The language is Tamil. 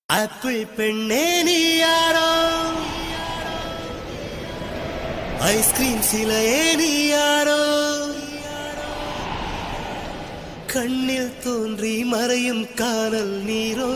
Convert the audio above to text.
ஆப்பிள் பெண்ணே நீ யாரோ, ஐஸ்கிரீம் சிலையே நீ யாரோ, கண்ணில் தோன்றி மறையும் காணல் நீரோ.